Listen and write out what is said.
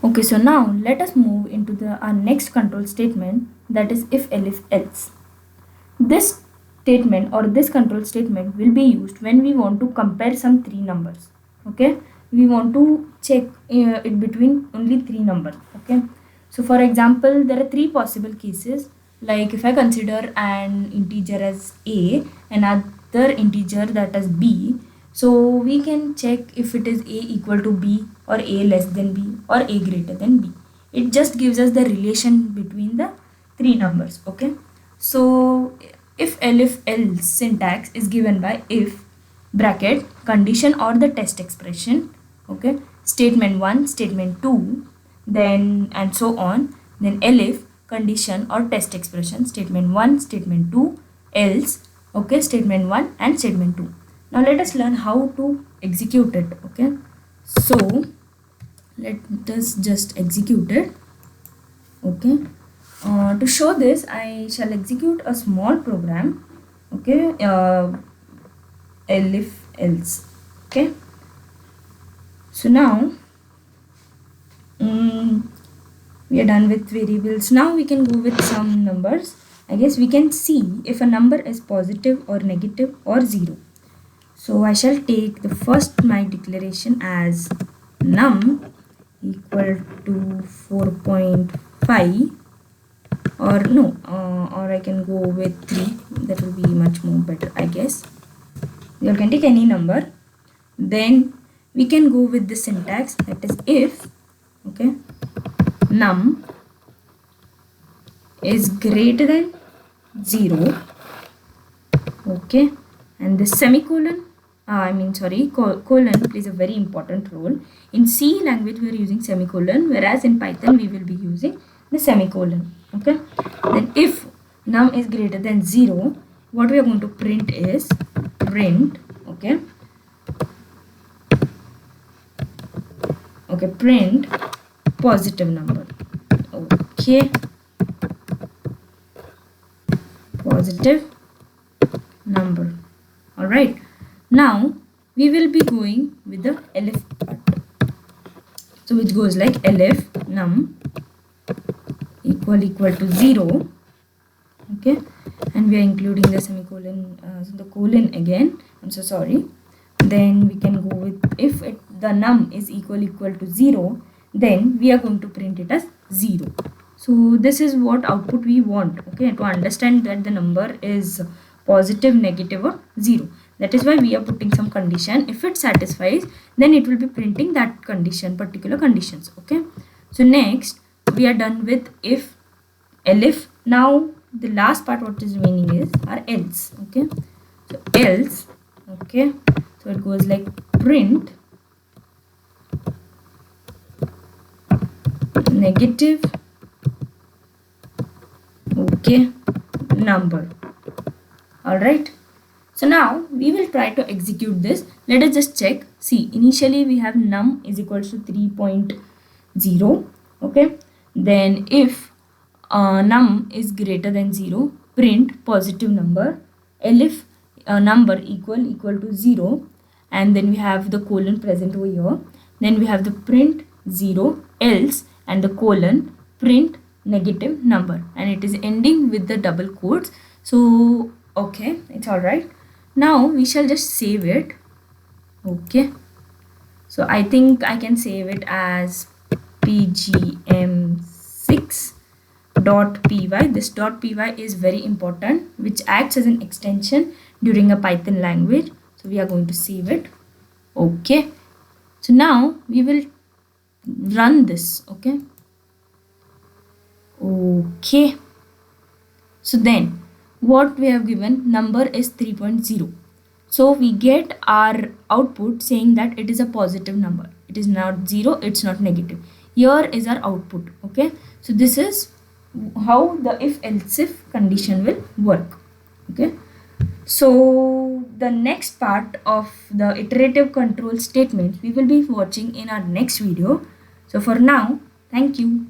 Okay, so now let us move into our next control statement, that is if elif else. This statement or this control statement will be used when we want to compare some three numbers. Okay, we want to check it between only three numbers. Okay, so for example, there are three possible cases. Like if I consider an integer as a, another integer that as b, so we can check if it is a equal to b or a less than b or a greater than b. It just gives us the relation between the three numbers. Okay, so if elif else syntax is given by if bracket condition or the test expression. Okay, statement 1, statement 2, then and so on, then elif condition or test expression, statement 1, statement 2, else. Okay, statement 1 and statement 2. Now let us learn how to execute it. Okay, so let us just execute it. Okay, to show this I shall execute a small program. Okay, elif else. Okay, so now we are done with variables. Now we can go with some numbers. I guess we can see if a number is positive or negative or 0. So I shall take the first my declaration as num equal to 4.5, or no, or I can go with 3. That will be much more better, I guess. You can take any number. Then we can go with the syntax, that is if, okay, num is greater than 0, okay, and the semicolon, colon plays a very important role. In C language we are using semicolon, whereas in Python we will be using the semicolon. Okay, then if num is greater than 0, what we are going to print is print, okay, print positive number. Okay, positive number. All right, now we will be going with the elif part, so which goes like elif num equal to 0. Okay, and we are including the semicolon, the colon again, I'm so sorry. Then we can go with if the num is equal to 0, then we are going to print it as 0. So this is what output we want, okay, to understand that the number is positive, negative or 0. That is why we are putting some condition. If it satisfies, then it will be printing that condition, particular conditions. Okay, so next we are done with if elif. Now the last part what is remaining is our else. Okay, so else, okay, so it goes like print negative, okay, number. All right, so now we will try to execute this. Let us just check. See, initially we have num is equal to 3.0. okay, then if num is greater than 0, print positive number, elif number equal to 0, and then we have the colon present over here. Then we have the print 0, else, and the colon, print negative number, and it is ending with the double quotes. So okay, it's all right. Now we shall just save it. Okay, so I think I can save it as pgm6.py. this .py is very important, which acts as an extension during a Python language. So we are going to save it. Okay, so now we will run this. Okay, so then what we have given, number is 3.0. so we get our output saying that it is a positive number. It is not 0, it's not negative. Here is our output. Okay, so this is how the if else if condition will work. Okay, so the next part of the iterative control statements we will be watching in our next video. So for now, thank you.